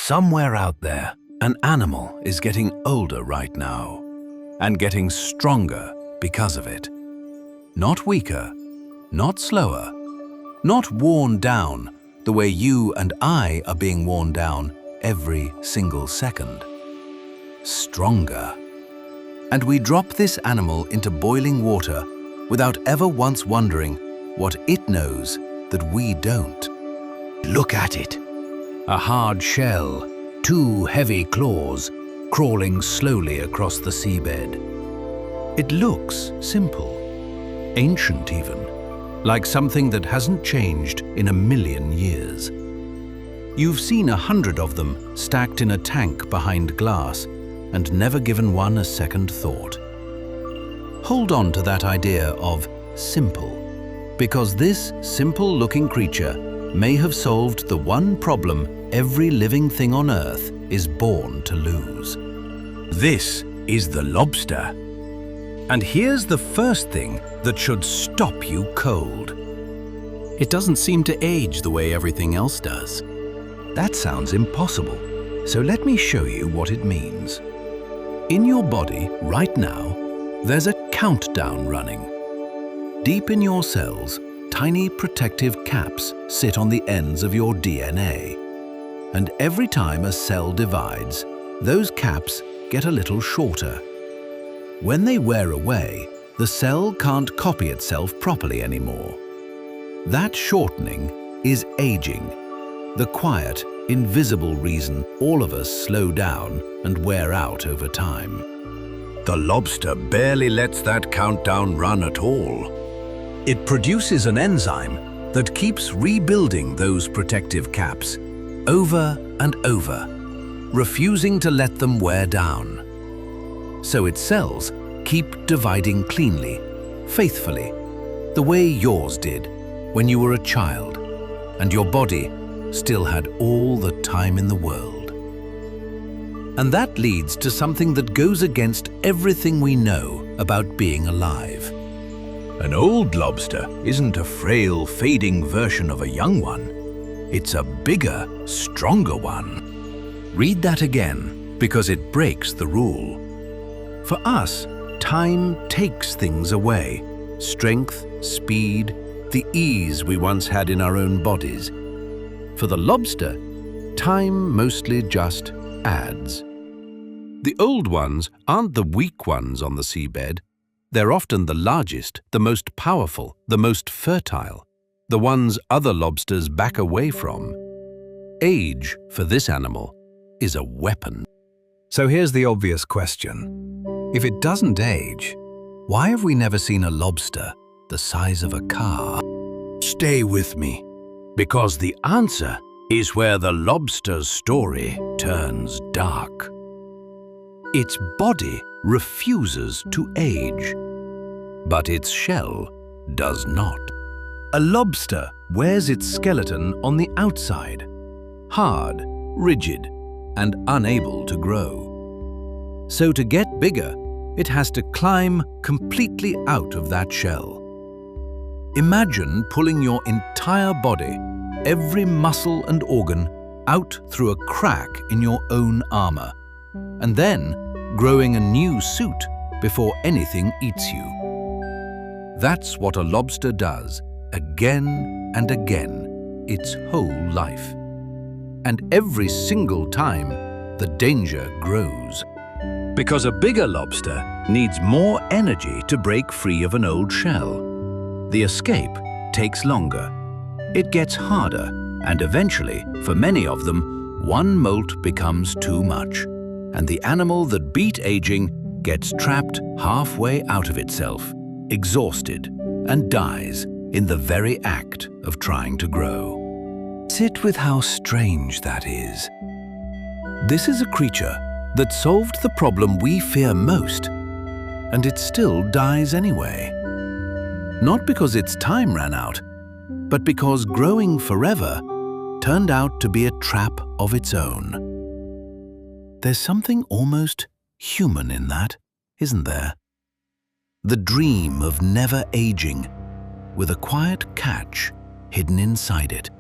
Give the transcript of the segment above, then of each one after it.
Somewhere out there, an animal is getting older right now and getting stronger because of it. Not weaker, not slower, not worn down the way you and I are being worn down every single second. Stronger. And we drop this animal into boiling water without ever once wondering what it knows that we don't. Look at it. A hard shell, two heavy claws, crawling slowly across the seabed. It looks simple, ancient even, like something that hasn't changed in 1,000,000 years. You've seen 100 of them stacked in a tank behind glass and never given one a second thought. Hold on to that idea of simple, because this simple-looking creature may have solved the one problem every living thing on Earth is born to lose. This is the lobster. And here's the first thing that should stop you cold. It doesn't seem to age the way everything else does. That sounds impossible, so let me show you what it means. In your body, right now, there's a countdown running. Deep in your cells, tiny protective caps sit on the ends of your DNA. And every time a cell divides, those caps get a little shorter. When they wear away, the cell can't copy itself properly anymore. That shortening is aging, the quiet, invisible reason all of us slow down and wear out over time. The lobster barely lets that countdown run at all. It produces an enzyme that keeps rebuilding those protective caps over and over, refusing to let them wear down. So its cells keep dividing cleanly, faithfully, the way yours did when you were a child and your body still had all the time in the world. And that leads to something that goes against everything we know about being alive. An old lobster isn't a frail, fading version of a young one. It's a bigger, stronger one. Read that again, because it breaks the rule. For us, time takes things away. Strength, speed, the ease we once had in our own bodies. For the lobster, time mostly just adds. The old ones aren't the weak ones on the seabed. They're often the largest, the most powerful, the most fertile, the ones other lobsters back away from. Age, for this animal, is a weapon. So here's the obvious question. If it doesn't age, why have we never seen a lobster the size of a car? Stay with me, because the answer is where the lobster's story turns dark. Its body refuses to age, but its shell does not. A lobster wears its skeleton on the outside, hard, rigid, and unable to grow. So to get bigger, it has to climb completely out of that shell. Imagine pulling your entire body, every muscle and organ, out through a crack in your own armor, and then growing a new suit before anything eats you. That's what a lobster does again and again, its whole life. And every single time, the danger grows. Because a bigger lobster needs more energy to break free of an old shell. The escape takes longer. It gets harder, and eventually, for many of them, one molt becomes too much, and the animal that beat aging gets trapped halfway out of itself, exhausted, and dies in the very act of trying to grow. Sit with how strange that is. This is a creature that solved the problem we fear most, and it still dies anyway. Not because its time ran out, but because growing forever turned out to be a trap of its own. There's something almost human in that, isn't there? The dream of never aging, with a quiet catch hidden inside it.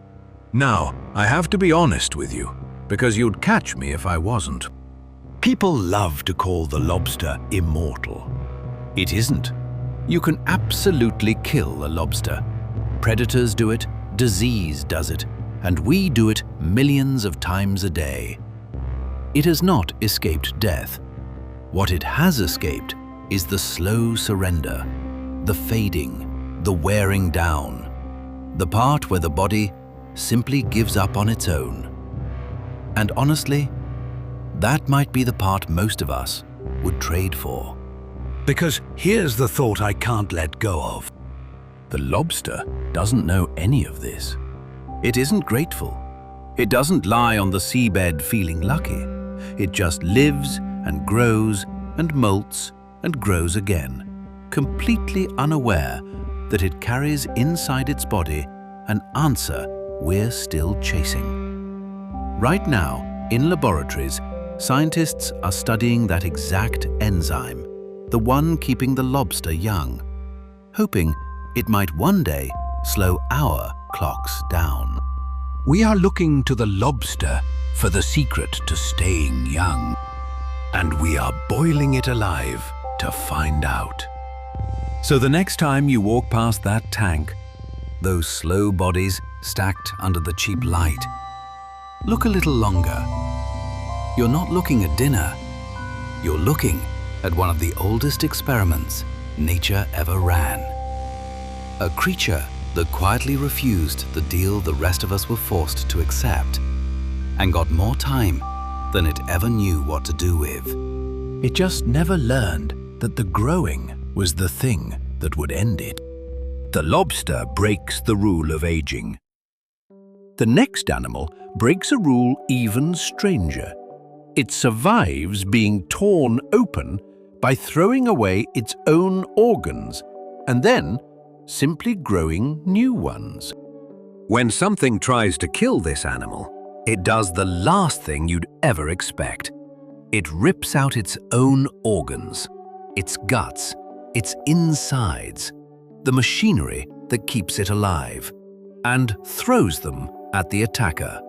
Now, I have to be honest with you. because you'd catch me if I wasn't. People love to call the lobster immortal. It isn't. You can absolutely kill a lobster. Predators do it, disease does it, and we do it millions of times a day. It has not escaped death. What it has escaped is the slow surrender, the fading, the wearing down, the part where the body simply gives up on its own. And honestly, that might be the part most of us would trade for. Because here's the thought I can't let go of. The lobster doesn't know any of this. It isn't grateful. It doesn't lie on the seabed feeling lucky. It just lives and grows and molts and grows again, completely unaware that it carries inside its body an answer we're still chasing. Right now, in laboratories, scientists are studying that exact enzyme, the one keeping the lobster young, hoping it might one day slow our clocks down. We are looking to the lobster for the secret to staying young, and we are boiling it alive to find out. So the next time you walk past that tank, those slow bodies stacked under the cheap light, look a little longer. You're not looking at dinner. You're looking at one of the oldest experiments nature ever ran. A creature that quietly refused the deal the rest of us were forced to accept and got more time than it ever knew what to do with. It just never learned that the growing was the thing that would end it. The lobster breaks the rule of aging. The next animal breaks a rule even stranger. It survives being torn open by throwing away its own organs and then simply growing new ones. When something tries to kill this animal, it does the last thing you'd ever expect. It rips out its own organs, its guts, its insides, the machinery that keeps it alive, and throws them at the attacker.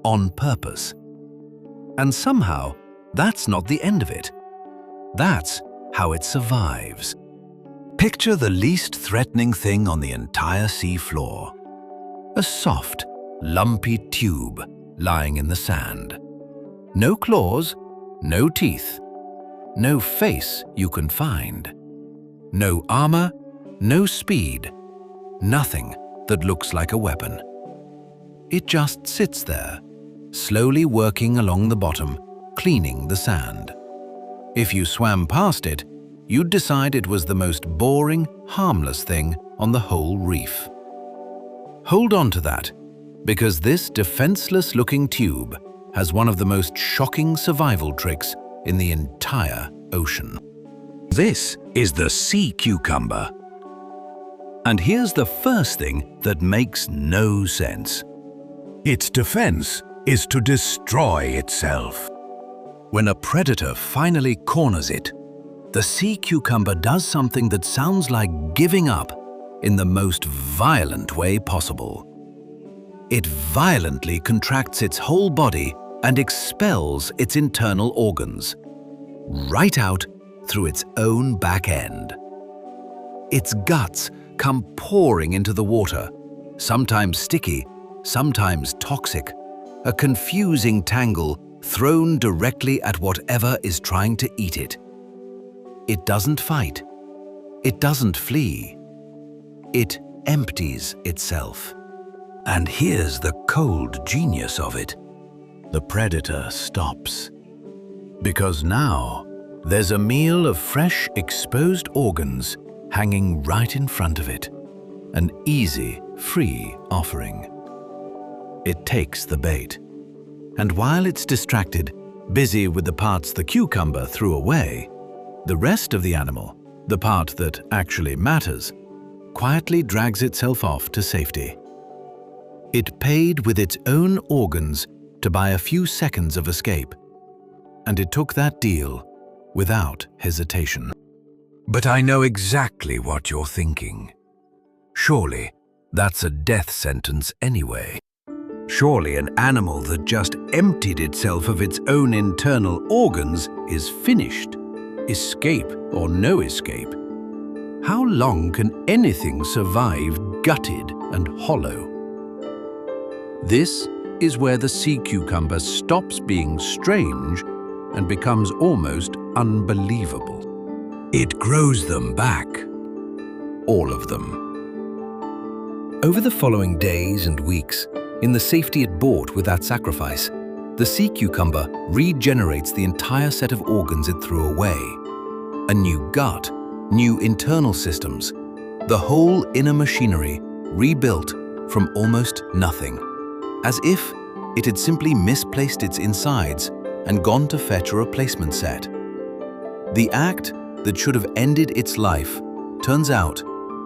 On purpose. And somehow, that's not the end of it. That's how it survives. Picture the least threatening thing on the entire sea floor. A soft, lumpy tube lying in the sand. No claws, no teeth, no face you can find. No armor, no speed, nothing that looks like a weapon. It just sits there, slowly working along the bottom, cleaning the sand. If you swam past it, you'd decide it was the most boring, harmless thing on the whole reef. Hold on to that, because this defenseless-looking tube has one of the most shocking survival tricks in the entire ocean. This is the sea cucumber. And here's the first thing that makes no sense. Its defense is to destroy itself. When a predator finally corners it, the sea cucumber does something that sounds like giving up in the most violent way possible. It violently contracts its whole body and expels its internal organs, right out through its own back end. Its guts come pouring into the water, sometimes sticky, sometimes toxic, a confusing tangle thrown directly at whatever is trying to eat it. It doesn't fight. It doesn't flee. It empties itself. And here's the cold genius of it. The predator stops. Because now, there's a meal of fresh, exposed organs hanging right in front of it. An easy, free offering. It takes the bait. And while it's distracted, busy with the parts the cucumber threw away, the rest of the animal, the part that actually matters, quietly drags itself off to safety. It paid with its own organs to buy a few seconds of escape, and it took that deal without hesitation. But I know exactly what you're thinking. Surely, that's a death sentence anyway. Surely an animal that just emptied itself of its own internal organs is finished, escape or no escape. How long can anything survive gutted and hollow? This is where the sea cucumber stops being strange and becomes almost unbelievable. It grows them back. All of them. Over the following days and weeks, in the safety it bought with that sacrifice, the sea cucumber regenerates the entire set of organs it threw away. A new gut, new internal systems, the whole inner machinery rebuilt from almost nothing, as if it had simply misplaced its insides and gone to fetch a replacement set. The act that should have ended its life turns out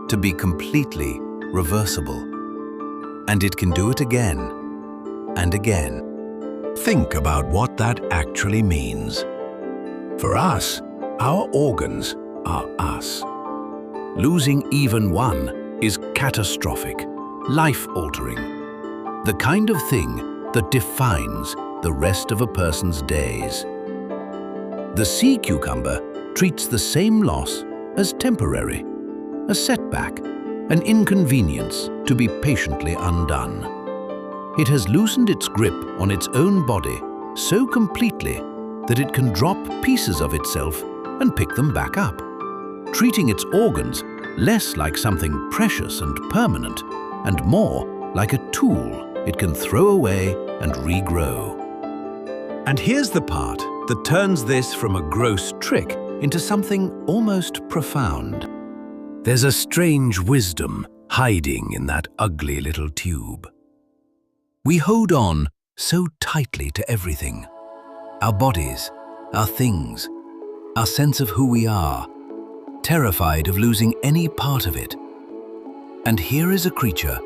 to be completely reversible. And it can do it again and again. Think about what that actually means. For us, our organs are us. Losing even one is catastrophic, life-altering, the kind of thing that defines the rest of a person's days. The sea cucumber treats the same loss as temporary, a setback, an inconvenience to be patiently undone. It has loosened its grip on its own body so completely that it can drop pieces of itself and pick them back up, treating its organs less like something precious and permanent and more like a tool it can throw away and regrow. And here's the part that turns this from a gross trick into something almost profound. There's a strange wisdom hiding in that ugly little tube. We hold on so tightly to everything. Our bodies, our things, our sense of who we are, terrified of losing any part of it. And here is a creature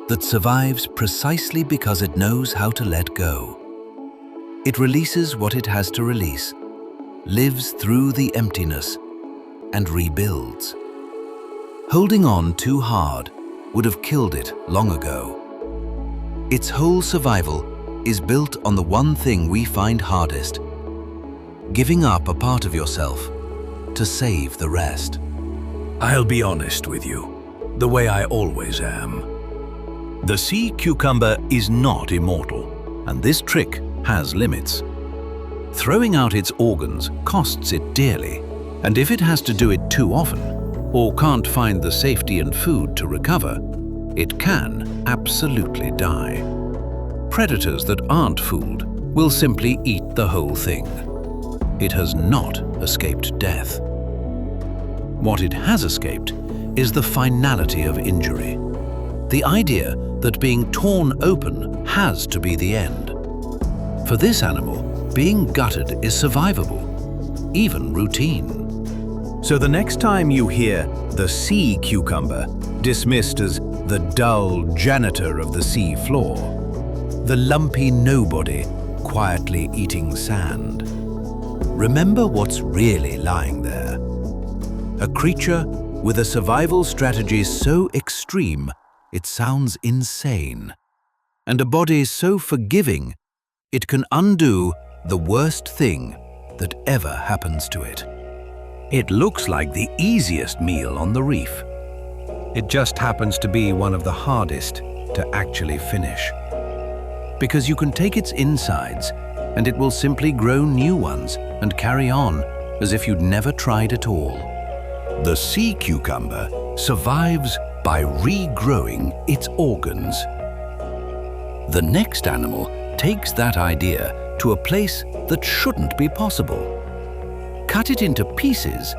that survives precisely because it knows how to let go. It releases what it has to release, lives through the emptiness, and rebuilds. Holding on too hard would have killed it long ago. Its whole survival is built on the one thing we find hardest: giving up a part of yourself to save the rest. I'll be honest with you, the way I always am. The sea cucumber is not immortal, and this trick has limits. Throwing out its organs costs it dearly, and if it has to do it too often, or can't find the safety and food to recover, it can absolutely die. Predators that aren't fooled will simply eat the whole thing. It has not escaped death. What it has escaped is the finality of injury. The idea that being torn open has to be the end. For this animal, being gutted is survivable, even routine. So the next time you hear the sea cucumber dismissed as the dull janitor of the sea floor, the lumpy nobody quietly eating sand, remember what's really lying there. A creature with a survival strategy so extreme it sounds insane, and a body so forgiving it can undo the worst thing that ever happens to it. It looks like the easiest meal on the reef. It just happens to be one of the hardest to actually finish. Because you can take its insides and it will simply grow new ones and carry on as if you'd never tried at all. The sea cucumber survives by regrowing its organs. The next animal takes that idea to a place that shouldn't be possible. Cut it into pieces,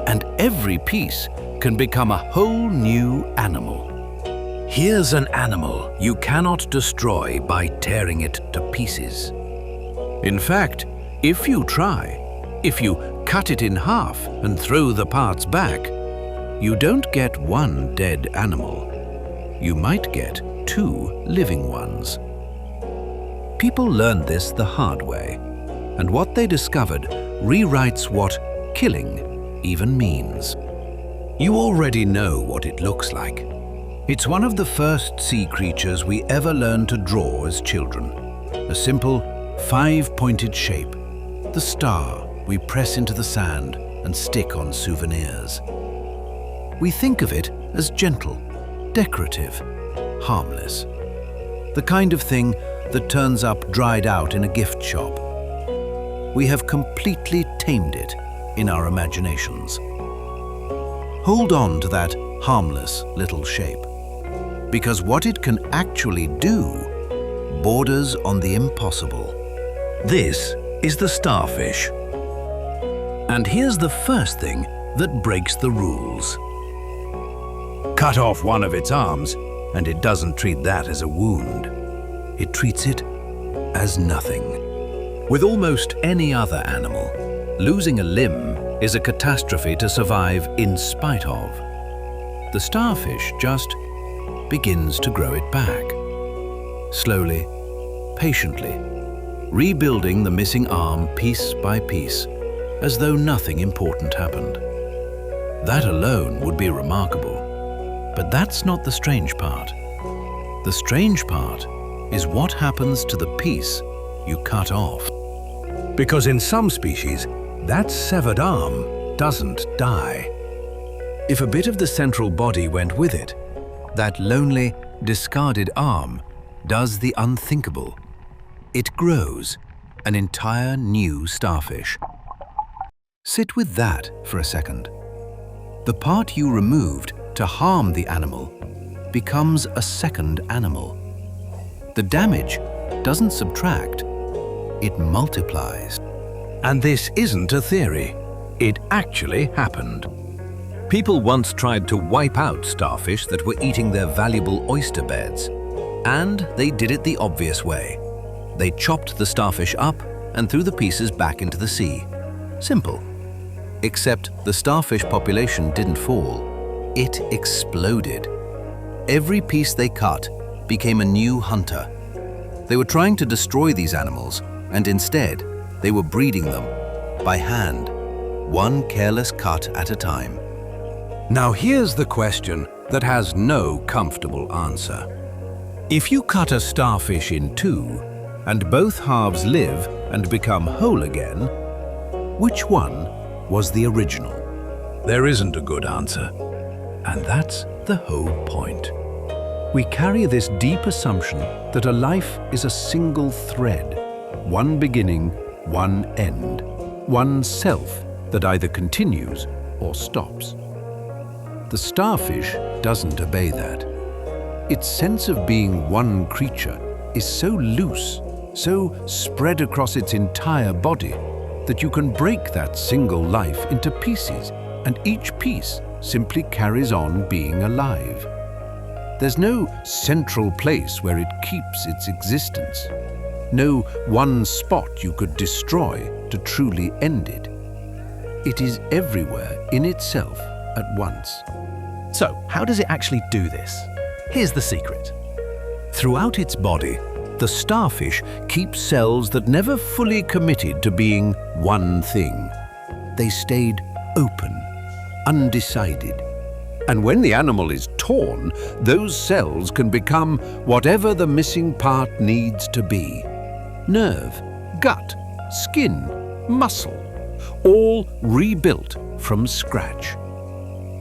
and every piece can become a whole new animal. Here's an animal you cannot destroy by tearing it to pieces. In fact, if you try, if you cut it in half and throw the parts back, you don't get one dead animal. You might get two living ones. People learned this the hard way, and what they discovered rewrites what killing even means. You already know what it looks like. It's one of the first sea creatures we ever learned to draw as children. A simple, five-pointed shape, the star we press into the sand and stick on souvenirs. We think of it as gentle, decorative, harmless. The kind of thing that turns up dried out in a gift shop. We have completely tamed it in our imaginations. Hold on to that harmless little shape, because what it can actually do borders on the impossible. This is the starfish. And here's the first thing that breaks the rules. Cut off one of its arms, and it doesn't treat that as a wound. It treats it as nothing. With almost any other animal, losing a limb is a catastrophe to survive in spite of. The starfish just begins to grow it back. Slowly, patiently, rebuilding the missing arm piece by piece, as though nothing important happened. That alone would be remarkable. But that's not the strange part. The strange part is what happens to the piece you cut off. Because in some species, that severed arm doesn't die. If a bit of the central body went with it, that lonely, discarded arm does the unthinkable. It grows an entire new starfish. Sit with that for a second. The part you removed to harm the animal becomes a second animal. The damage doesn't subtract, it multiplies. And this isn't a theory. It actually happened. People once tried to wipe out starfish that were eating their valuable oyster beds. And they did it the obvious way. They chopped the starfish up and threw the pieces back into the sea. Simple. Except the starfish population didn't fall. It exploded. Every piece they cut became a new hunter. They were trying to destroy these animals, and instead, they were breeding them by hand, one careless cut at a time. Now here's the question that has no comfortable answer. If you cut a starfish in two, and both halves live and become whole again, which one was the original? There isn't a good answer, and that's the whole point. We carry this deep assumption that a life is a single thread, one beginning, one end, one self that either continues or stops. The starfish doesn't obey that. Its sense of being one creature is so loose, so spread across its entire body, that you can break that single life into pieces, and each piece simply carries on being alive. There's no central place where it keeps its existence. No one spot you could destroy to truly end it. It is everywhere in itself at once. So, how does it actually do this? Here's the secret. Throughout its body, the starfish keeps cells that never fully committed to being one thing. They stayed open, undecided. And when the animal is torn, those cells can become whatever the missing part needs to be. Nerve, gut, skin, muscle, all rebuilt from scratch.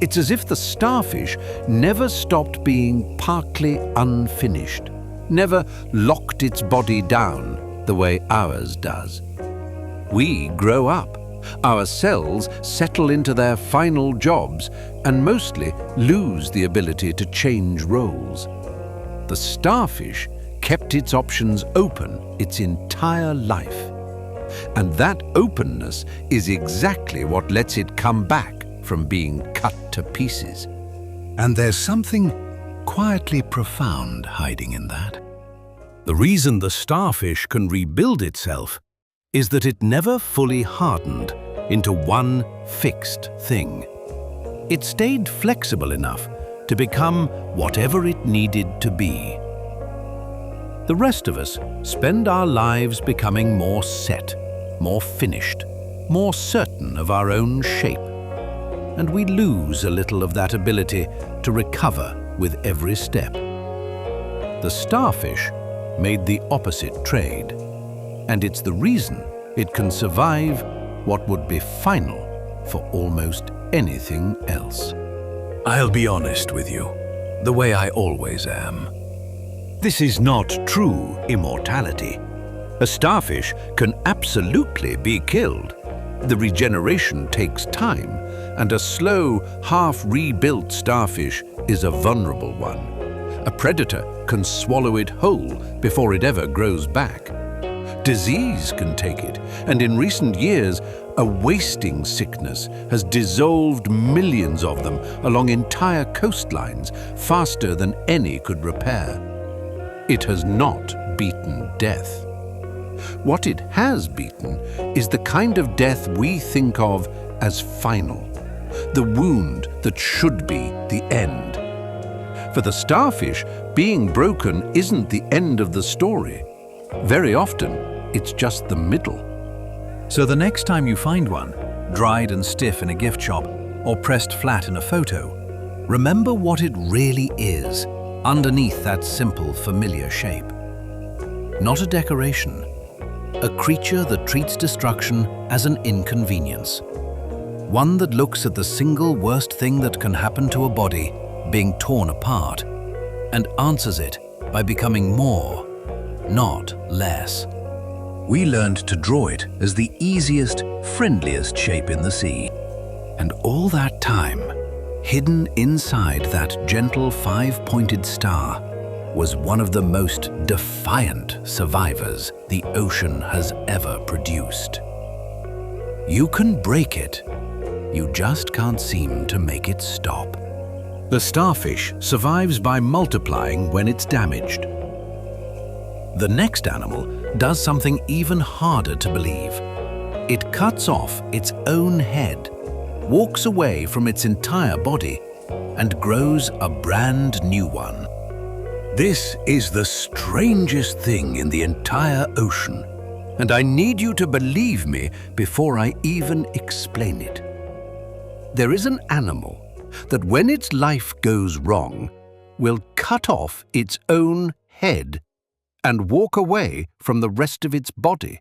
It's as if the starfish never stopped being partly unfinished, never locked its body down the way ours does. We grow up. Our cells settle into their final jobs and mostly lose the ability to change roles. The starfish kept its options open its entire life. And that openness is exactly what lets it come back from being cut to pieces. And there's something quietly profound hiding in that. The reason the starfish can rebuild itself is that it never fully hardened into one fixed thing. It stayed flexible enough to become whatever it needed to be. The rest of us spend our lives becoming more set, more finished, more certain of our own shape. And we lose a little of that ability to recover with every step. The starfish made the opposite trade, and it's the reason it can survive what would be final for almost anything else. I'll be honest with you, the way I always am. This is not true immortality. A starfish can absolutely be killed. The regeneration takes time, and a slow, half-rebuilt starfish is a vulnerable one. A predator can swallow it whole before it ever grows back. Disease can take it, and in recent years, a wasting sickness has dissolved millions of them along entire coastlines faster than any could repair. It has not beaten death. What it has beaten is the kind of death we think of as final, the wound that should be the end. For the starfish, being broken isn't the end of the story. Very often, it's just the middle. So the next time you find one, dried and stiff in a gift shop or pressed flat in a photo, remember what it really is underneath that simple, familiar shape. Not a decoration, a creature that treats destruction as an inconvenience. One that looks at the single worst thing that can happen to a body being torn apart and answers it by becoming more, not less. We learned to draw it as the easiest, friendliest shape in the sea. And all that time, hidden inside that gentle five-pointed star, was one of the most defiant survivors the ocean has ever produced. You can break it, you just can't seem to make it stop. The starfish survives by multiplying when it's damaged. The next animal does something even harder to believe. It cuts off its own head, walks away from its entire body, and grows a brand new one. This is the strangest thing in the entire ocean, and I need you to believe me before I even explain it. There is an animal that when its life goes wrong, will cut off its own head and walk away from the rest of its body.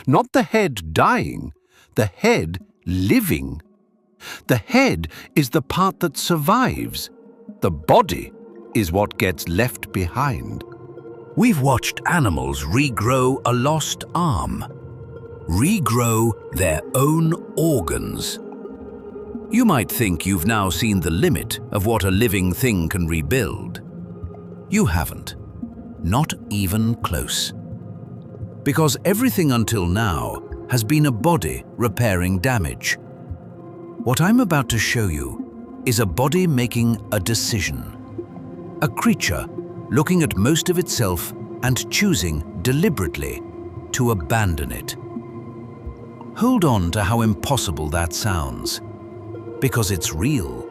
Not the head dying, the head living. The head is the part that survives. The body is what gets left behind. We've watched animals regrow a lost arm, regrow their own organs. You might think you've now seen the limit of what a living thing can rebuild. You haven't. Not even close. Because everything until now has been a body repairing damage. What I'm about to show you is a body making a decision. A creature looking at most of itself and choosing deliberately to abandon it. Hold on to how impossible that sounds, because it's real,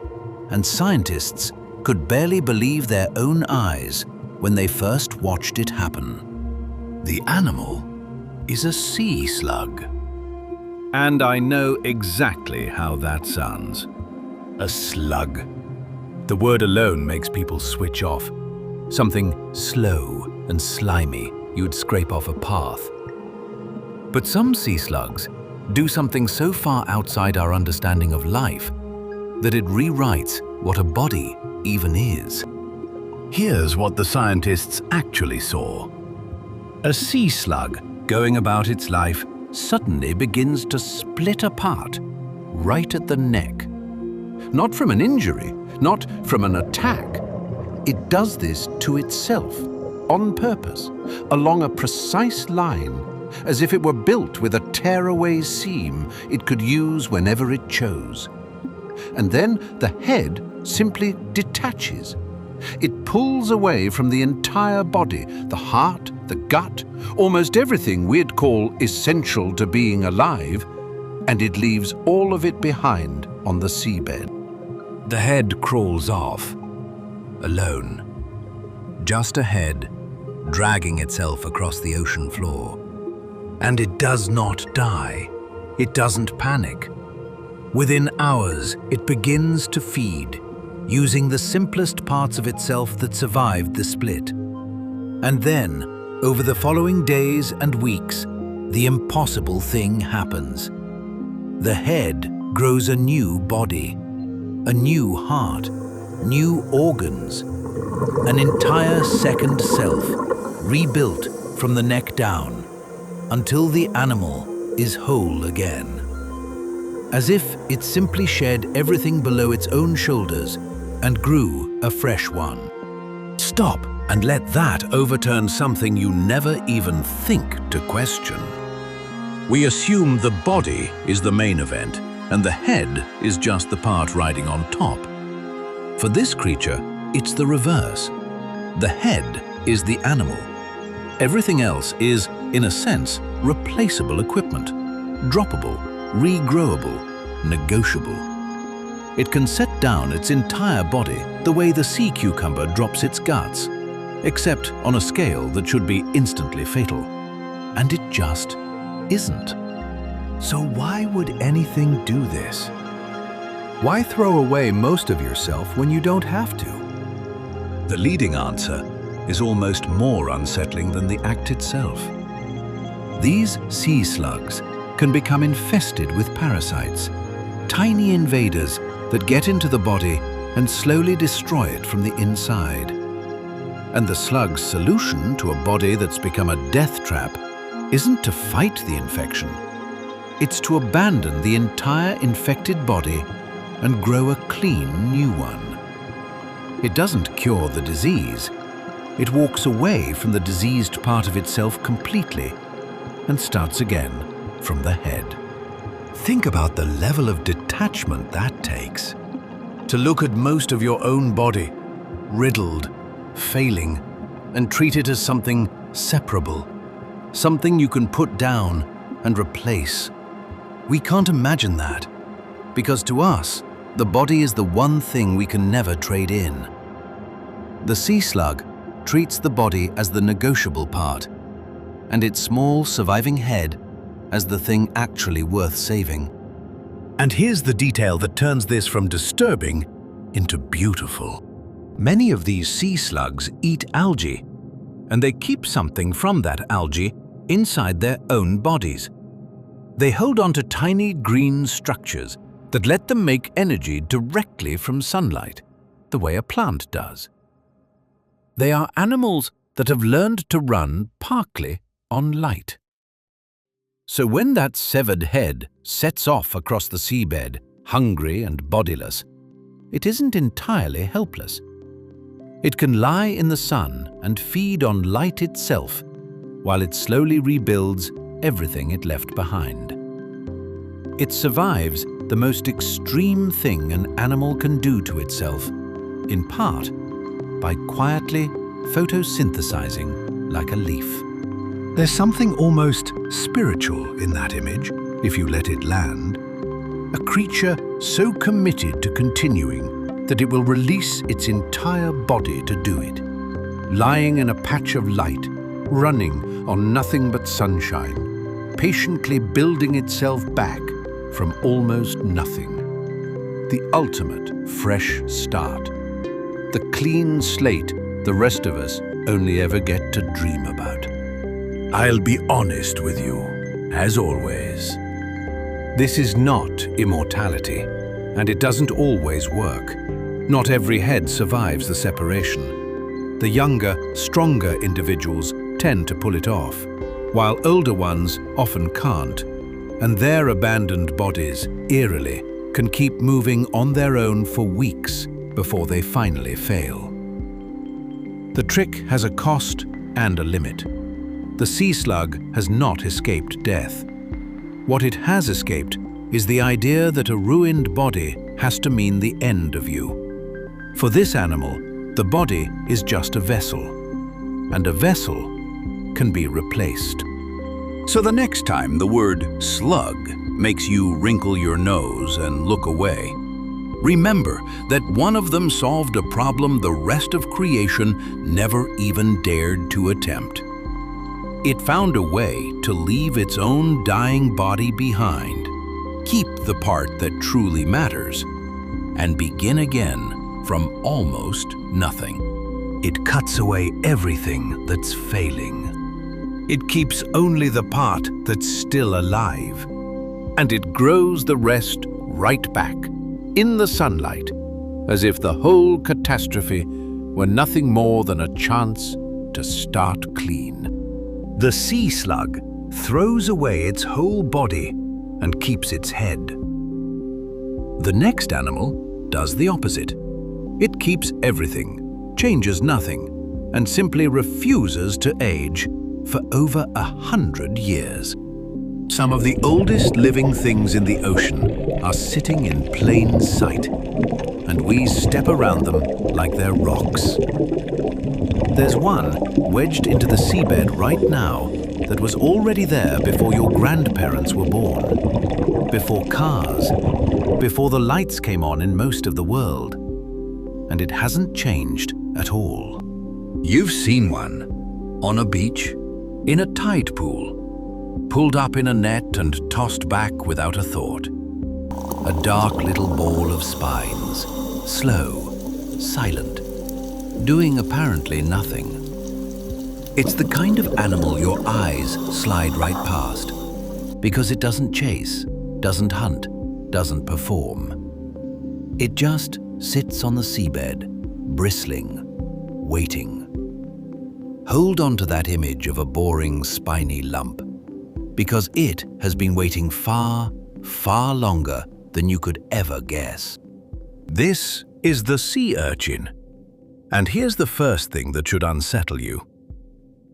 and scientists could barely believe their own eyes when they first watched it happen. The animal is a sea slug. And I know exactly how that sounds. A slug. The word alone makes people switch off. Something slow and slimy you'd scrape off a path. But some sea slugs do something so far outside our understanding of life that it rewrites what a body even is. Here's what the scientists actually saw. A sea slug going about its life suddenly begins to split apart right at the neck. Not from an injury, not from an attack. It does this to itself, on purpose, along a precise line, as if it were built with a tearaway seam it could use whenever it chose. And then the head simply detaches. It pulls away from the entire body, the heart, the gut, almost everything we'd call essential to being alive, and it leaves all of it behind on the seabed. The head crawls off, alone. Just a head, dragging itself across the ocean floor. And it does not die. It doesn't panic. Within hours, it begins to feed, using the simplest parts of itself that survived the split. And then, over the following days and weeks, the impossible thing happens. The head grows a new body, a new heart, new organs, an entire second self, rebuilt from the neck down, until the animal is whole again. As if it simply shed everything below its own shoulders and grew a fresh one. Stop and let that overturn something you never even think to question. We assume the body is the main event and the head is just the part riding on top. For this creature, it's the reverse. The head is the animal. Everything else is, in a sense, replaceable equipment, droppable, regrowable, negotiable. It can set down its entire body the way the sea cucumber drops its guts, except on a scale that should be instantly fatal. And it just isn't. So why would anything do this? Why throw away most of yourself when you don't have to? The leading answer is almost more unsettling than the act itself. These sea slugs can become infested with parasites, tiny invaders that get into the body and slowly destroy it from the inside. And the slug's solution to a body that's become a death trap isn't to fight the infection. It's to abandon the entire infected body and grow a clean new one. It doesn't cure the disease. It walks away from the diseased part of itself completely and starts again from the head. Think about the level of detachment that takes. To look at most of your own body, riddled, failing, and treat it as something separable, something you can put down and replace. We can't imagine that, because to us, the body is the one thing we can never trade in. The sea slug treats the body as the negotiable part, and its small surviving head as the thing actually worth saving. And here's the detail that turns this from disturbing into beautiful. Many of these sea slugs eat algae, and they keep something from that algae inside their own bodies. They hold on to tiny green structures that let them make energy directly from sunlight, the way a plant does. They are animals that have learned to run partly on light. So when that severed head sets off across the seabed, hungry and bodiless, it isn't entirely helpless. It can lie in the sun and feed on light itself, while it slowly rebuilds everything it left behind. It survives the most extreme thing an animal can do to itself, in part by quietly photosynthesizing like a leaf. There's something almost spiritual in that image, if you let it land. A creature so committed to continuing that it will release its entire body to do it, lying in a patch of light, running on nothing but sunshine, patiently building itself back from almost nothing. The ultimate fresh start. The clean slate the rest of us only ever get to dream about. I'll be honest with you, as always. This is not immortality, and it doesn't always work. Not every head survives the separation. The younger, stronger individuals tend to pull it off, while older ones often can't, and their abandoned bodies, eerily, can keep moving on their own for weeks before they finally fail. The trick has a cost and a limit. The sea slug has not escaped death. What it has escaped is the idea that a ruined body has to mean the end of you. For this animal, the body is just a vessel, and a vessel can be replaced. So the next time the word slug makes you wrinkle your nose and look away, remember that one of them solved a problem the rest of creation never even dared to attempt. It found a way to leave its own dying body behind, keep the part that truly matters, and begin again from almost nothing. It cuts away everything that's failing. It keeps only the part that's still alive. And it grows the rest right back, in the sunlight, as if the whole catastrophe were nothing more than a chance to start clean. The sea slug throws away its whole body and keeps its head. The next animal does the opposite. It keeps everything, changes nothing, and simply refuses to age for over 100 years. Some of the oldest living things in the ocean are sitting in plain sight, and we step around them like they're rocks. There's one wedged into the seabed right now that was already there before your grandparents were born, before cars, before the lights came on in most of the world, and it hasn't changed at all. You've seen one on a beach, in a tide pool, pulled up in a net and tossed back without a thought. A dark little ball of spines, slow, silent, doing apparently nothing. It's the kind of animal your eyes slide right past, because it doesn't chase, doesn't hunt, doesn't perform. It just sits on the seabed, bristling, waiting. Hold on to that image of a boring, spiny lump, because it has been waiting far, far longer than you could ever guess. This is the sea urchin. And here's the first thing that should unsettle you.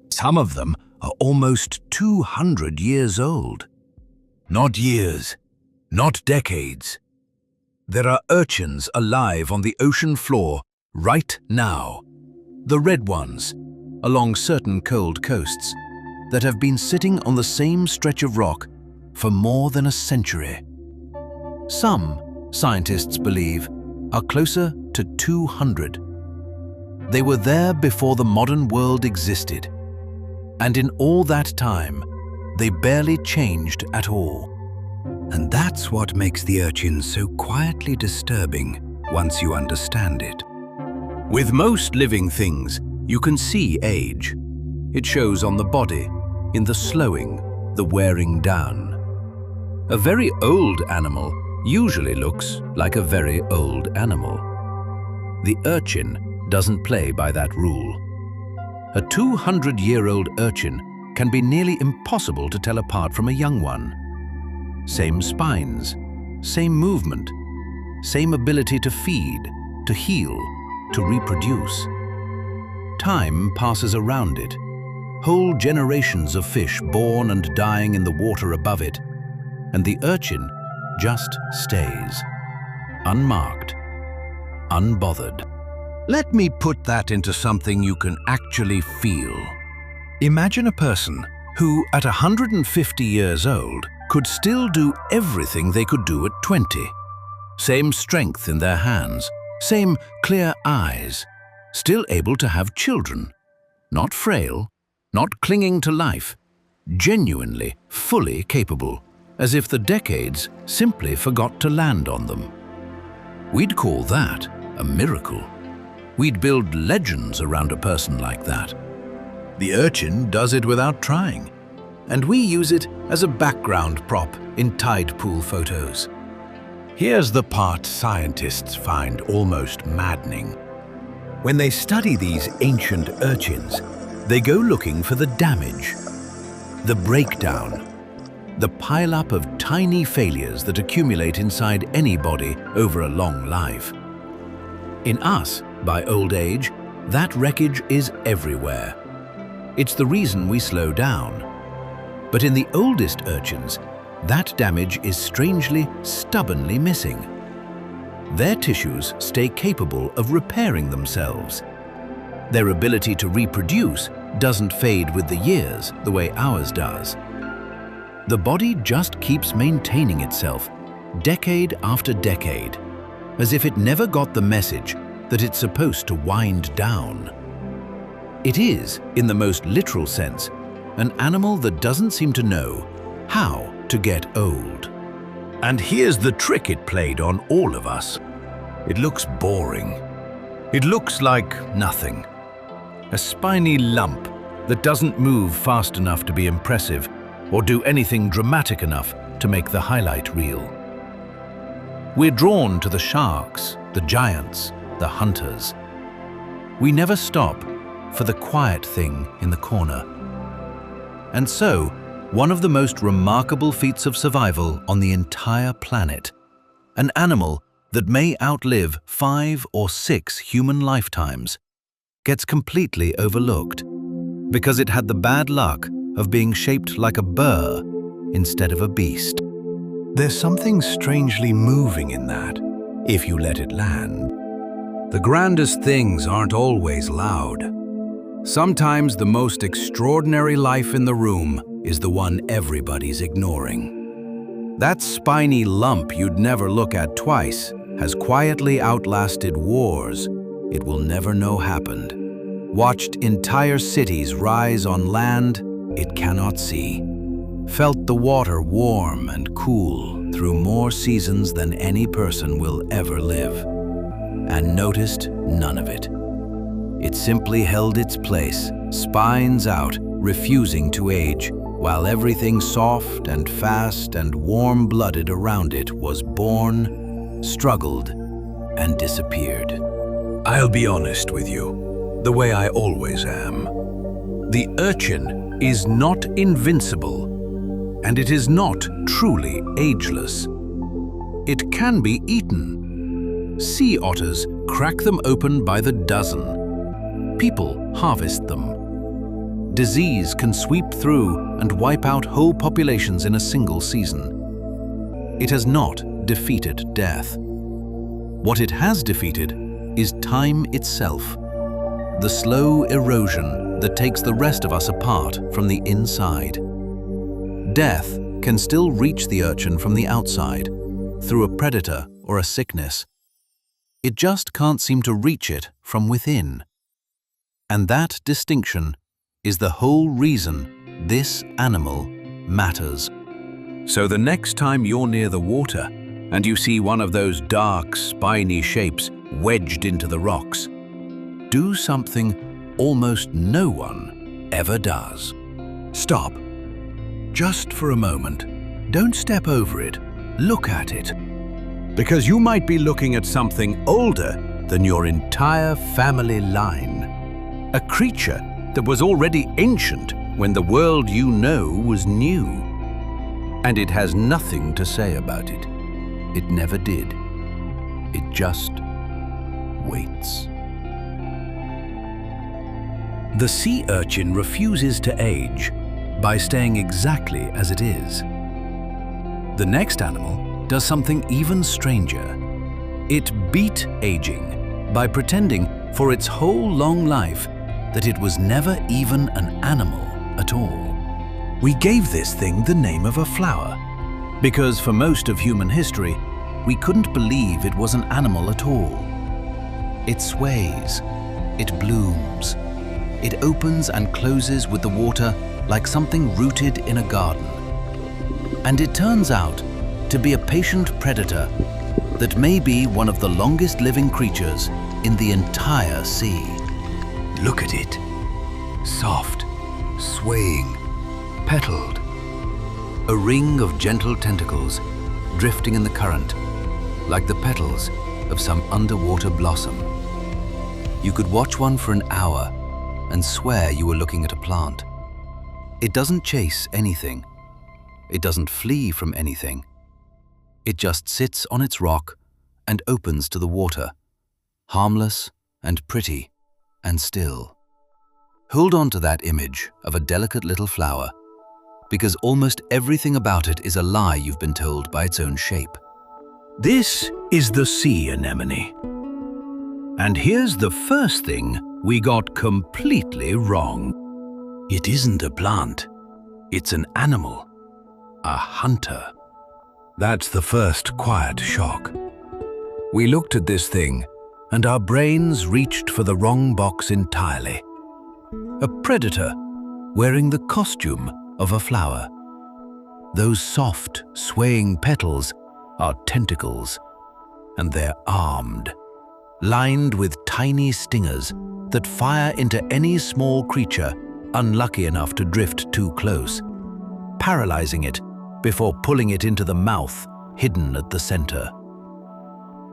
Some of them are almost 200 years old. Not years, not decades. There are urchins alive on the ocean floor right now. The red ones, along certain cold coasts, that have been sitting on the same stretch of rock for more than a century. Some, scientists believe, are closer to 200. They were there before the modern world existed, and in all that time, they barely changed at all. And that's what makes the urchin so quietly disturbing once you understand it. With most living things, you can see age. It shows on the body, in the slowing, the wearing down. A very old animal usually looks like a very old animal. The urchin doesn't play by that rule. A 200-year-old urchin can be nearly impossible to tell apart from a young one. Same spines, same movement, same ability to feed, to heal, to reproduce. Time passes around it. Whole generations of fish born and dying in the water above it, and the urchin just stays, unmarked, unbothered. Let me put that into something you can actually feel. Imagine a person who, at 150 years old, could still do everything they could do at 20. Same strength in their hands, same clear eyes, still able to have children, not frail, not clinging to life, genuinely, fully capable, as if the decades simply forgot to land on them. We'd call that a miracle. We'd build legends around a person like that. The urchin does it without trying, and we use it as a background prop in tide pool photos. Here's the part scientists find almost maddening. When they study these ancient urchins, they go looking for the damage, the breakdown, the pile-up of tiny failures that accumulate inside any body over a long life. In us, by old age, that wreckage is everywhere. It's the reason we slow down. But in the oldest urchins, that damage is strangely, stubbornly missing. Their tissues stay capable of repairing themselves. Their ability to reproduce doesn't fade with the years the way ours does. The body just keeps maintaining itself, decade after decade, as if it never got the message that it's supposed to wind down. It is, in the most literal sense, an animal that doesn't seem to know how to get old. And here's the trick it played on all of us. It looks boring. It looks like nothing. A spiny lump that doesn't move fast enough to be impressive or do anything dramatic enough to make the highlight reel. We're drawn to the sharks, the giants, the hunters. We never stop for the quiet thing in the corner. And so, one of the most remarkable feats of survival on the entire planet, an animal that may outlive 5 or 6 human lifetimes, gets completely overlooked because it had the bad luck of being shaped like a burr instead of a beast. There's something strangely moving in that, if you let it land. The grandest things aren't always loud. Sometimes the most extraordinary life in the room is the one everybody's ignoring. That spiny lump you'd never look at twice has quietly outlasted wars it will never know happened, watched entire cities rise on land it cannot see, felt the water warm and cool through more seasons than any person will ever live, and noticed none of it. It simply held its place, spines out, refusing to age, while everything soft and fast and warm-blooded around it was born, struggled, and disappeared. I'll be honest with you, the way I always am. The urchin is not invincible, and it is not truly ageless. It can be eaten. Sea otters crack them open by the dozen. People harvest them. Disease can sweep through and wipe out whole populations in a single season. It has not defeated death. What it has defeated is time itself, the slow erosion that takes the rest of us apart from the inside. Death can still reach the urchin from the outside, through a predator or a sickness. It just can't seem to reach it from within. And that distinction is the whole reason this animal matters. So the next time you're near the water and you see one of those dark, spiny shapes wedged into the rocks, do something almost no one ever does. Stop. Just for a moment. Don't step over it. Look at it. Because you might be looking at something older than your entire family line. A creature that was already ancient when the world you know was new. And it has nothing to say about it. It never did. It just waits. The sea urchin refuses to age by staying exactly as it is. The next animal does something even stranger. It beat aging by pretending for its whole long life that it was never even an animal at all. We gave this thing the name of a flower because for most of human history, we couldn't believe it was an animal at all. It sways, it blooms, it opens and closes with the water like something rooted in a garden. And it turns out to be a patient predator that may be one of the longest living creatures in the entire sea. Look at it. Soft, swaying, petaled. A ring of gentle tentacles drifting in the current, like the petals of some underwater blossom. You could watch one for an hour and swear you were looking at a plant. It doesn't chase anything. It doesn't flee from anything. It just sits on its rock and opens to the water, harmless and pretty and still. Hold on to that image of a delicate little flower, because almost everything about it is a lie you've been told by its own shape. This is the sea anemone. And here's the first thing we got completely wrong. It isn't a plant. It's an animal. A hunter. That's the first quiet shock. We looked at this thing, and our brains reached for the wrong box entirely. A predator wearing the costume of a flower. Those soft, swaying petals are tentacles, and they're armed, lined with tiny stingers that fire into any small creature unlucky enough to drift too close, paralyzing it before pulling it into the mouth hidden at the center.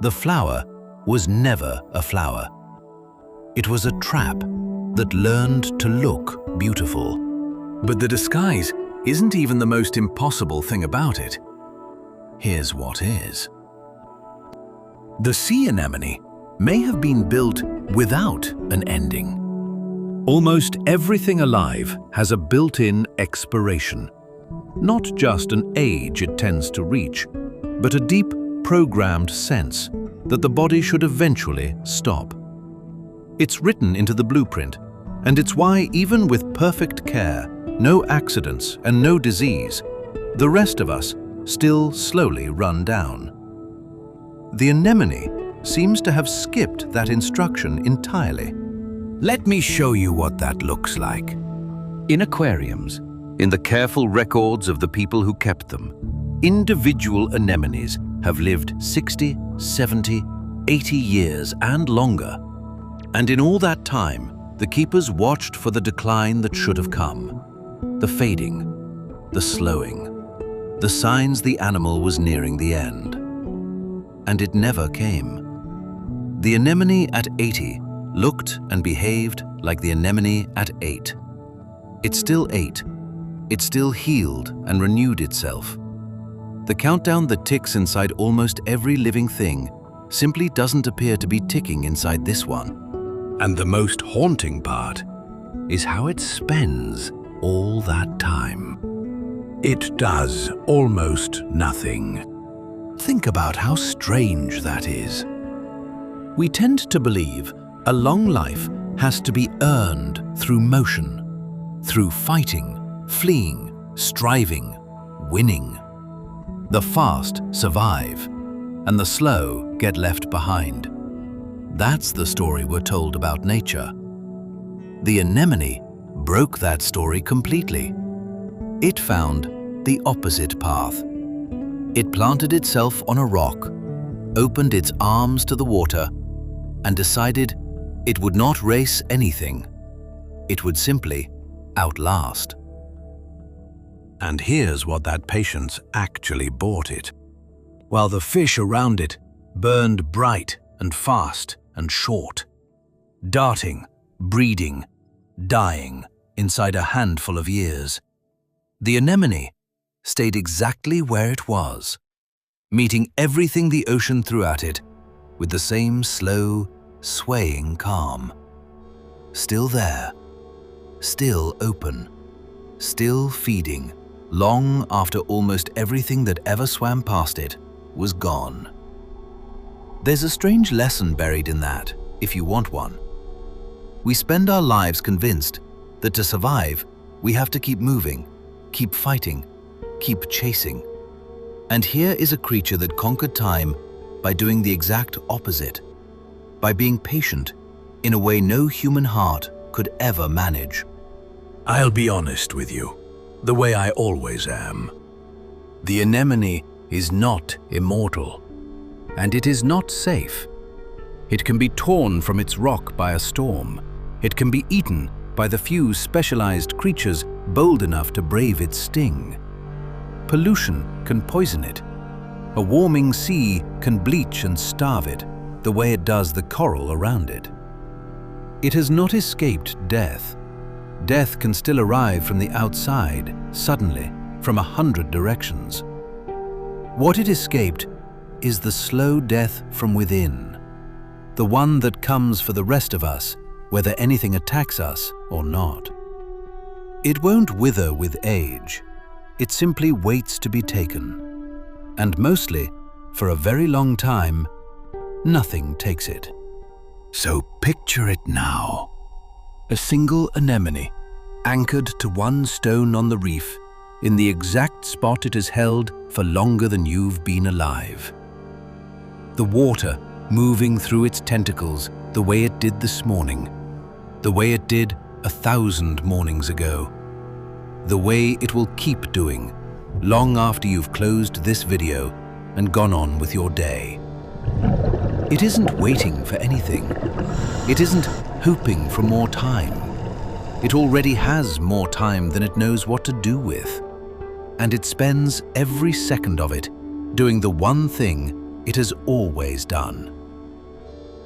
The flower was never a flower. It was a trap that learned to look beautiful. But the disguise isn't even the most impossible thing about it. Here's what is. The sea anemone may have been built without an ending. Almost everything alive has a built-in expiration. Not just an age it tends to reach, but a deep, programmed sense that the body should eventually stop. It's written into the blueprint, and it's why even with perfect care, no accidents and no disease, the rest of us still slowly run down. The anemone seems to have skipped that instruction entirely. Let me show you what that looks like. In aquariums, in the careful records of the people who kept them, individual anemones have lived 60, 70, 80 years and longer. And in all that time, the keepers watched for the decline that should have come. The fading, the slowing, the signs the animal was nearing the end. And it never came. The anemone at 80 looked and behaved like the anemone at 8. It still ate. It still healed and renewed itself. The countdown that ticks inside almost every living thing simply doesn't appear to be ticking inside this one. And the most haunting part is how it spends all that time. It does almost nothing. Think about how strange that is. We tend to believe a long life has to be earned through motion, through fighting, fleeing, striving, winning. The fast survive, and the slow get left behind. That's the story we're told about nature. The anemone broke that story completely. It found the opposite path. It planted itself on a rock, opened its arms to the water, and decided it would not race anything. It would simply outlast. And here's what that patience actually bought it. While the fish around it burned bright and fast and short, darting, breeding, dying inside a handful of years, the anemone stayed exactly where it was, meeting everything the ocean threw at it with the same slow, swaying calm. Still there, still open, still feeding, long after almost everything that ever swam past it was gone. There's a strange lesson buried in that, if you want one. We spend our lives convinced that to survive, we have to keep moving, keep fighting, keep chasing. And here is a creature that conquered time by doing the exact opposite, by being patient in a way no human heart could ever manage. I'll be honest with you, the way I always am. The anemone is not immortal, and it is not safe. It can be torn from its rock by a storm. It can be eaten by the few specialized creatures bold enough to brave its sting. Pollution can poison it. A warming sea can bleach and starve it, the way it does the coral around it. It has not escaped death. Death can still arrive from the outside, suddenly, from 100 directions. What it escaped is the slow death from within, the one that comes for the rest of us, whether anything attacks us or not. It won't wither with age. It simply waits to be taken. And mostly, for a very long time, nothing takes it. So picture it now. A single anemone, anchored to one stone on the reef, in the exact spot it has held for longer than you've been alive. The water moving through its tentacles the way it did this morning, the way it did 1,000 mornings ago, the way it will keep doing long after you've closed this video and gone on with your day. It isn't waiting for anything. It isn't hoping for more time. It already has more time than it knows what to do with. And it spends every second of it doing the one thing it has always done.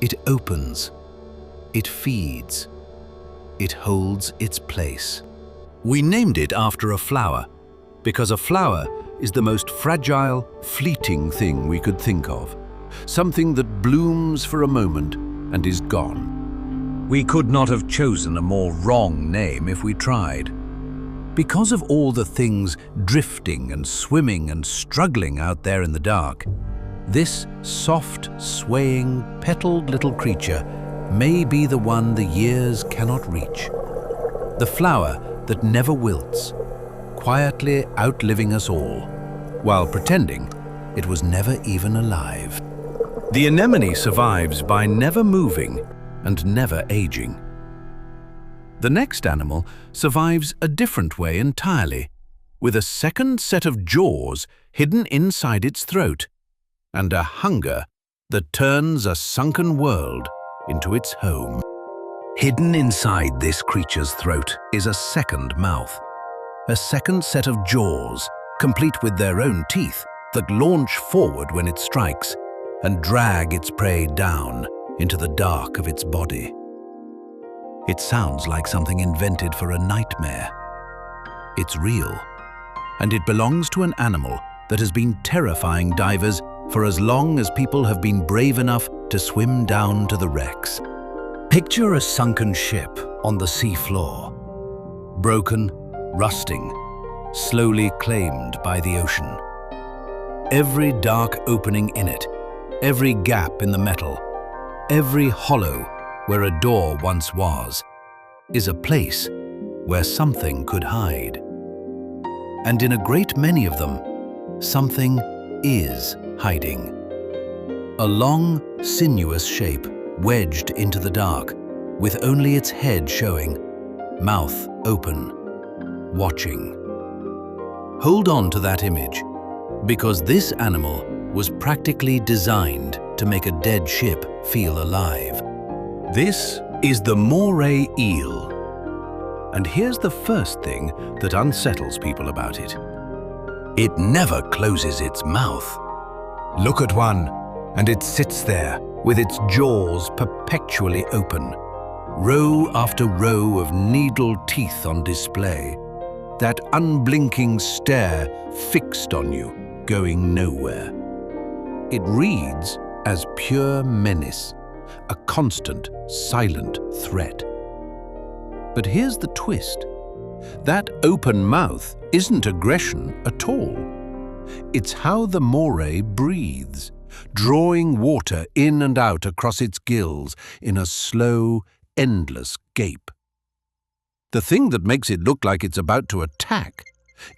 It opens. It feeds. It holds its place. We named it after a flower, because a flower is the most fragile, fleeting thing we could think of. Something that blooms for a moment and is gone. We could not have chosen a more wrong name if we tried. Because of all the things drifting and swimming and struggling out there in the dark, this soft, swaying, petaled little creature may be the one the years cannot reach. The flower that never wilts, quietly outliving us all, while pretending it was never even alive. The anemone survives by never moving and never aging. The next animal survives a different way entirely, with a second set of jaws hidden inside its throat, and a hunger that turns a sunken world into its home. Hidden inside this creature's throat is a second mouth, a second set of jaws, complete with their own teeth that launch forward when it strikes and drag its prey down into the dark of its body. It sounds like something invented for a nightmare. It's real, and it belongs to an animal that has been terrifying divers for as long as people have been brave enough to swim down to the wrecks. Picture a sunken ship on the sea floor, broken, rusting, slowly claimed by the ocean. Every dark opening in it, every gap in the metal, every hollow where a door once was, is a place where something could hide. And in a great many of them, something is hiding. A long, sinuous shape wedged into the dark, with only its head showing, mouth open, watching. Hold on to that image, because this animal was practically designed to make a dead ship feel alive. This is the moray eel. And here's the first thing that unsettles people about it. It never closes its mouth. Look at one, and it sits there with its jaws perpetually open, row after row of needle teeth on display, that unblinking stare fixed on you, going nowhere. It reads as pure menace, a constant, silent threat. But here's the twist. That open mouth isn't aggression at all. It's how the moray breathes, drawing water in and out across its gills in a slow, endless gape. The thing that makes it look like it's about to attack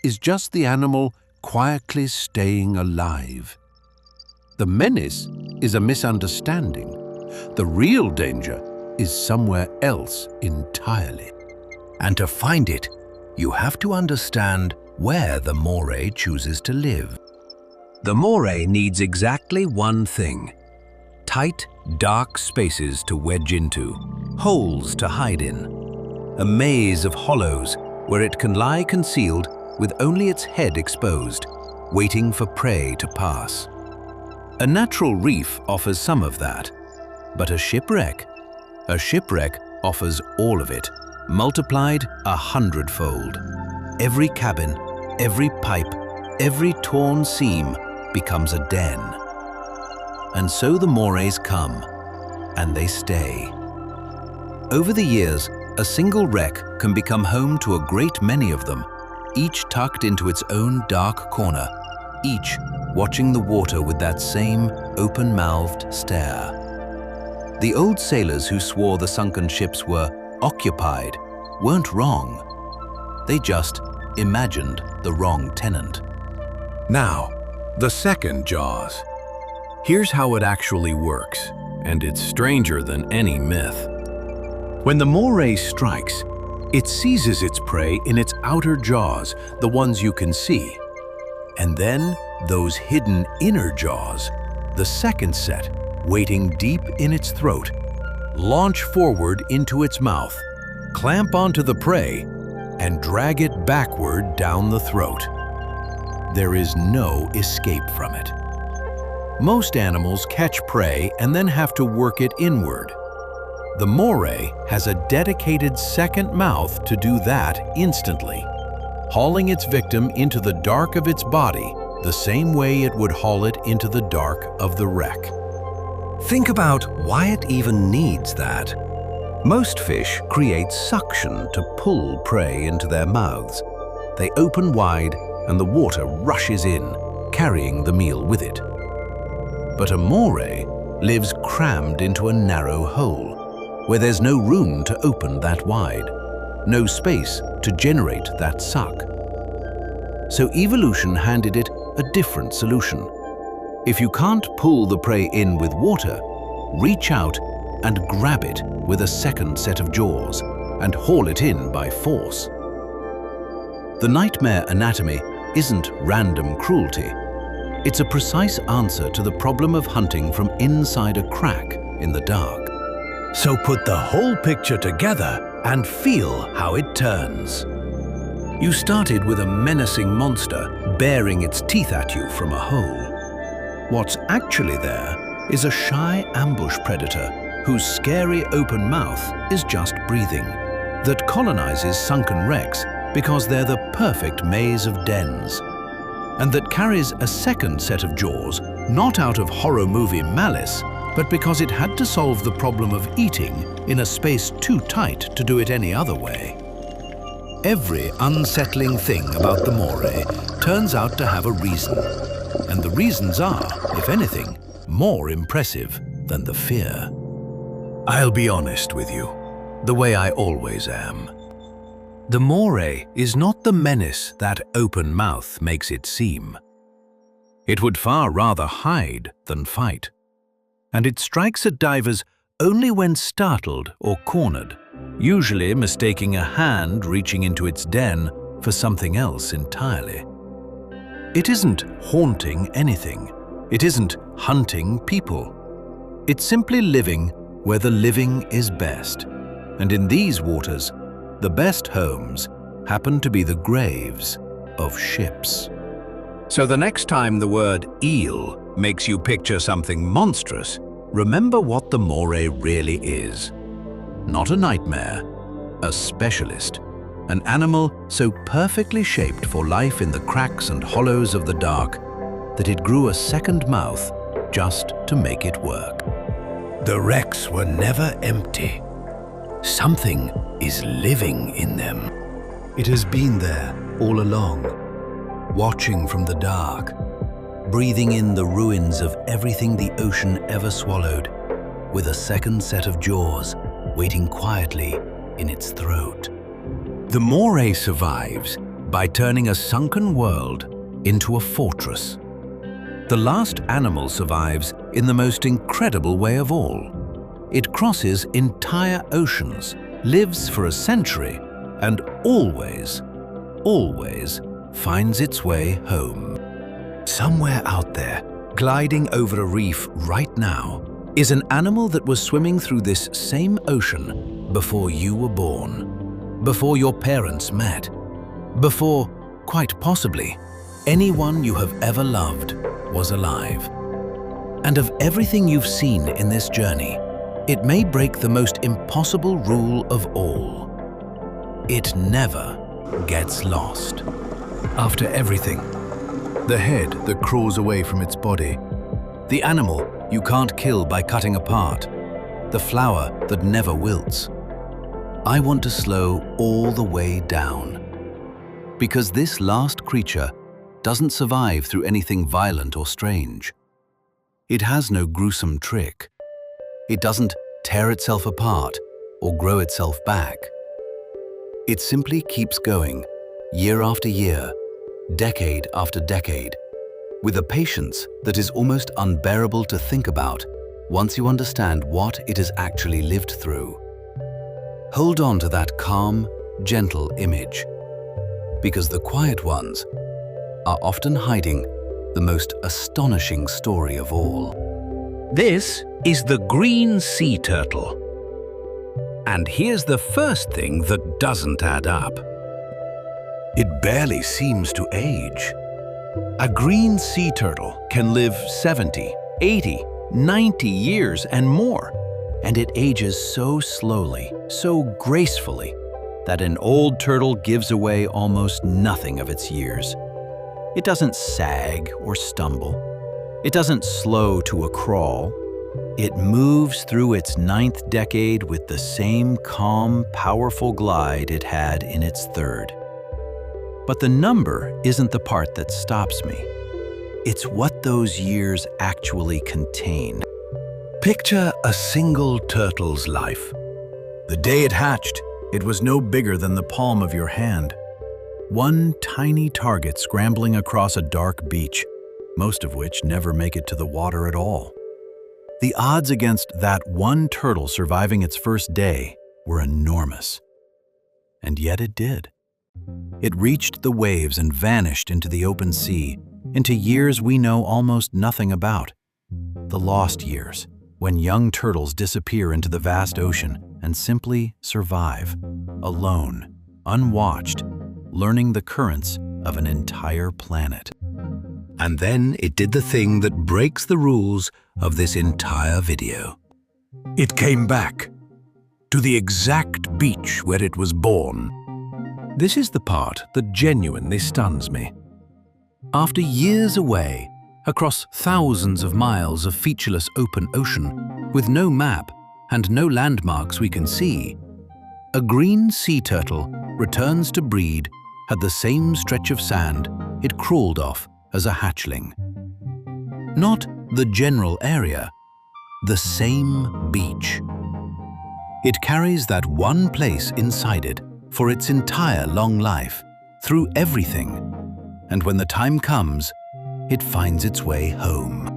is just the animal quietly staying alive. The menace is a misunderstanding. The real danger is somewhere else entirely. And to find it, you have to understand where the moray chooses to live. The moray needs exactly one thing: tight, dark spaces to wedge into, holes to hide in, a maze of hollows where it can lie concealed with only its head exposed, waiting for prey to pass. A natural reef offers some of that, but a shipwreck offers all of it, multiplied 100-fold. Every cabin, every pipe, every torn seam becomes a den. And so the morays come, and they stay. Over the years, a single wreck can become home to a great many of them, each tucked into its own dark corner, each watching the water with that same open-mouthed stare. The old sailors who swore the sunken ships were occupied weren't wrong. They just imagined the wrong tenant. Now, the second Jaws. Here's how it actually works, and it's stranger than any myth. When the moray strikes, it seizes its prey in its outer jaws, the ones you can see. And then those hidden inner jaws, the second set, waiting deep in its throat, launch forward into its mouth, clamp onto the prey, and drag it backward down the throat. There is no escape from it. Most animals catch prey and then have to work it inward. The moray has a dedicated second mouth to do that instantly, hauling its victim into the dark of its body the same way it would haul it into the dark of the wreck. Think about why it even needs that. Most fish create suction to pull prey into their mouths. They open wide and the water rushes in, carrying the meal with it. But a moray lives crammed into a narrow hole, where there's no room to open that wide, no space to generate that suck. So evolution handed it a different solution. If you can't pull the prey in with water, reach out and grab it with a second set of jaws and haul it in by force. The nightmare anatomy isn't random cruelty. It's a precise answer to the problem of hunting from inside a crack in the dark. So put the whole picture together and feel how it turns. You started with a menacing monster baring its teeth at you from a hole. What's actually there is a shy ambush predator whose scary open mouth is just breathing, that colonizes sunken wrecks because they're the perfect maze of dens, and that carries a second set of jaws not out of horror movie malice, but because it had to solve the problem of eating in a space too tight to do it any other way. Every unsettling thing about the moray turns out to have a reason, and the reasons are, if anything, more impressive than the fear. I'll be honest with you, the way I always am. The moray is not the menace that open mouth makes it seem. It would far rather hide than fight. And it strikes at divers only when startled or cornered, usually mistaking a hand reaching into its den for something else entirely. It isn't haunting anything. It isn't hunting people. It's simply living where the living is best. And in these waters, the best homes happen to be the graves of ships. So the next time the word eel makes you picture something monstrous, remember what the moray really is. Not a nightmare, a specialist, an animal so perfectly shaped for life in the cracks and hollows of the dark that it grew a second mouth just to make it work. The wrecks were never empty. Something is living in them. It has been there all along, watching from the dark, breathing in the ruins of everything the ocean ever swallowed, with a second set of jaws waiting quietly in its throat. The moray survives by turning a sunken world into a fortress. The last animal survives in the most incredible way of all. It crosses entire oceans, lives for a century, and always finds its way home. Somewhere out there, gliding over a reef right now, is an animal that was swimming through this same ocean before you were born, before your parents met, before, quite possibly, anyone you have ever loved was alive. And of everything you've seen in this journey, it may break the most impossible rule of all. It never gets lost. After everything, the head that crawls away from its body, the animal you can't kill by cutting apart, the flower that never wilts. I want to slow all the way down, because this last creature doesn't survive through anything violent or strange. It has no gruesome trick. It doesn't tear itself apart or grow itself back. It simply keeps going, year after year, decade after decade, with a patience that is almost unbearable to think about once you understand what it has actually lived through. Hold on to that calm, gentle image, because the quiet ones are often hiding the most astonishing story of all. This is the green sea turtle. And here's the first thing that doesn't add up. It barely seems to age. A green sea turtle can live 70, 80, 90 years and more, and it ages so slowly, so gracefully, that an old turtle gives away almost nothing of its years. It doesn't sag or stumble. It doesn't slow to a crawl. It moves through its 9th decade with the same calm, powerful glide it had in its 3rd. But the number isn't the part that stops me. It's what those years actually contain. Picture a single turtle's life. The day it hatched, it was no bigger than the palm of your hand. One tiny target scrambling across a dark beach, most of which never make it to the water at all. The odds against that one turtle surviving its first day were enormous. And yet it did. It reached the waves and vanished into the open sea, into years we know almost nothing about. The lost years, when young turtles disappear into the vast ocean and simply survive, alone, unwatched, learning the currents of an entire planet. And then it did the thing that breaks the rules of this entire video. It came back to the exact beach where it was born. This is the part that genuinely stuns me. After years away, across thousands of miles of featureless open ocean, with no map and no landmarks we can see, a green sea turtle returns to breed at the same stretch of sand it crawled off as a hatchling. Not the general area, the same beach. It carries that one place inside it for its entire long life, through everything, and when the time comes, it finds its way home.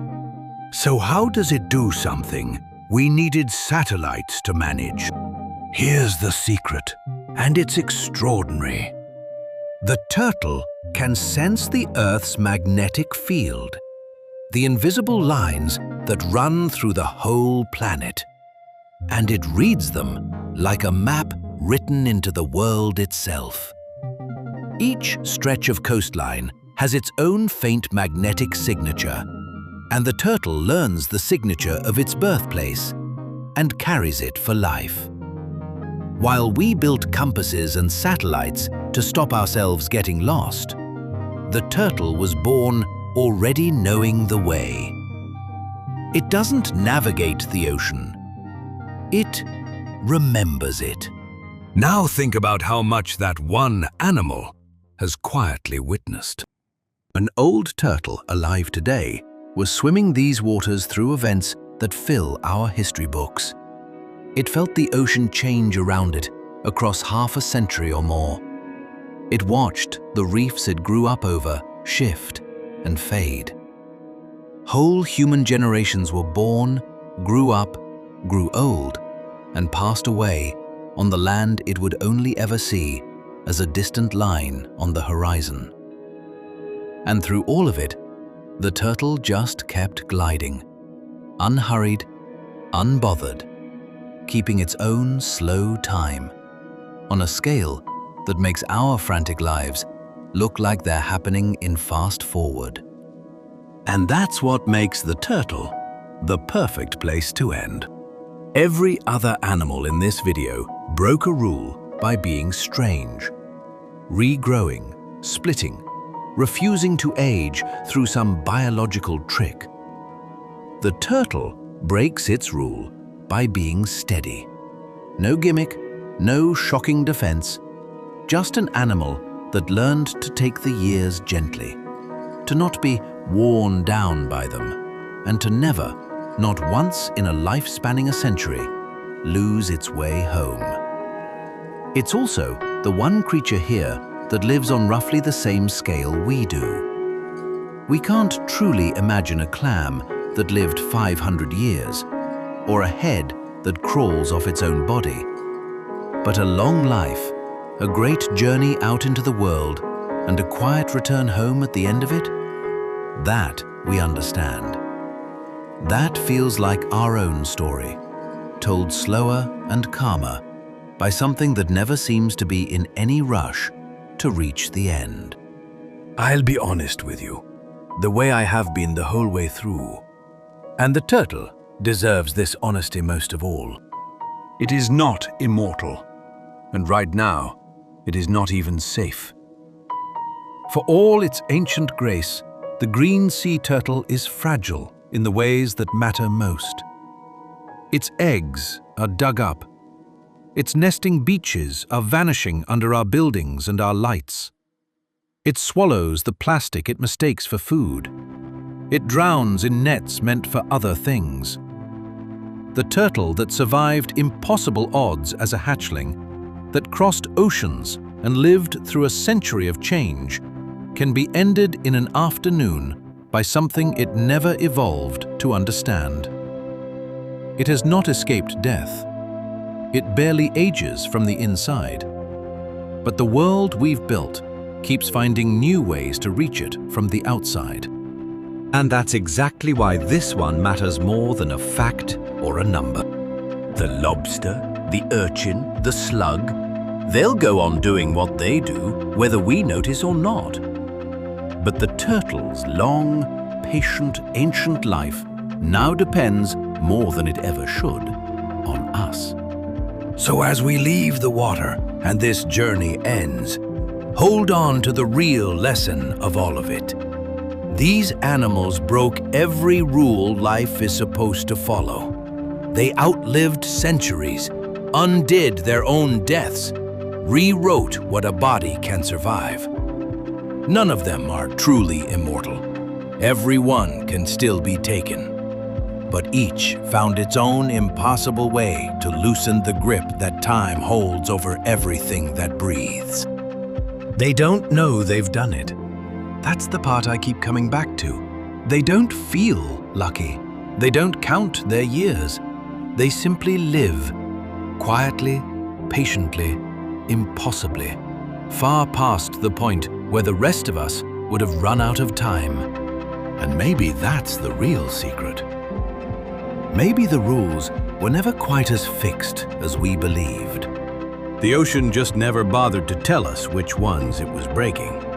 So how does it do something we needed satellites to manage? Here's the secret, and it's extraordinary. The turtle can sense the Earth's magnetic field, the invisible lines that run through the whole planet, and it reads them like a map written into the world itself. Each stretch of coastline has its own faint magnetic signature, and the turtle learns the signature of its birthplace and carries it for life. While we built compasses and satellites to stop ourselves getting lost, the turtle was born already knowing the way. It doesn't navigate the ocean. It remembers it. Now think about how much that one animal has quietly witnessed. An old turtle alive today was swimming these waters through events that fill our history books. It felt the ocean change around it across half a century or more. It watched the reefs it grew up over shift and fade. Whole human generations were born, grew up, grew old, and passed away on the land it would only ever see as a distant line on the horizon. And through all of it, the turtle just kept gliding, unhurried, unbothered, keeping its own slow time, on a scale that makes our frantic lives look like they're happening in fast forward. And that's what makes the turtle the perfect place to end. Every other animal in this video broke a rule by being strange, regrowing, splitting, refusing to age through some biological trick. The turtle breaks its rule by being steady. No gimmick, no shocking defense, just an animal that learned to take the years gently, to not be worn down by them, and to never, not once in a life spanning a century, lose its way home. It's also the one creature here that lives on roughly the same scale we do. We can't truly imagine a clam that lived 500 years, or a head that crawls off its own body. But a long life, a great journey out into the world, and a quiet return home at the end of it, that we understand. That feels like our own story, told slower and calmer by something that never seems to be in any rush to reach the end. I'll be honest with you, the way I have been the whole way through. And the turtle deserves this honesty most of all. It is not immortal, and right now, it is not even safe. For all its ancient grace, the green sea turtle is fragile in the ways that matter most. Its eggs are dug up. Its nesting beaches are vanishing under our buildings and our lights. It swallows the plastic it mistakes for food. It drowns in nets meant for other things. The turtle that survived impossible odds as a hatchling, that crossed oceans and lived through a century of change, can be ended in an afternoon by something it never evolved to understand. It has not escaped death. It barely ages from the inside. But the world we've built keeps finding new ways to reach it from the outside. And that's exactly why this one matters more than a fact or a number. The lobster, the urchin, the slug, they'll go on doing what they do, whether we notice or not. But the turtle's long, patient, ancient life now depends, more than it ever should, on us. So as we leave the water and this journey ends, hold on to the real lesson of all of it. These animals broke every rule life is supposed to follow. They outlived centuries, undid their own deaths, rewrote what a body can survive. None of them are truly immortal. Every one can still be taken. But each found its own impossible way to loosen the grip that time holds over everything that breathes. They don't know they've done it. That's the part I keep coming back to. They don't feel lucky. They don't count their years. They simply live, quietly, patiently, impossibly, far past the point where the rest of us would have run out of time. And maybe that's the real secret. Maybe the rules were never quite as fixed as we believed. The ocean just never bothered to tell us which ones it was breaking.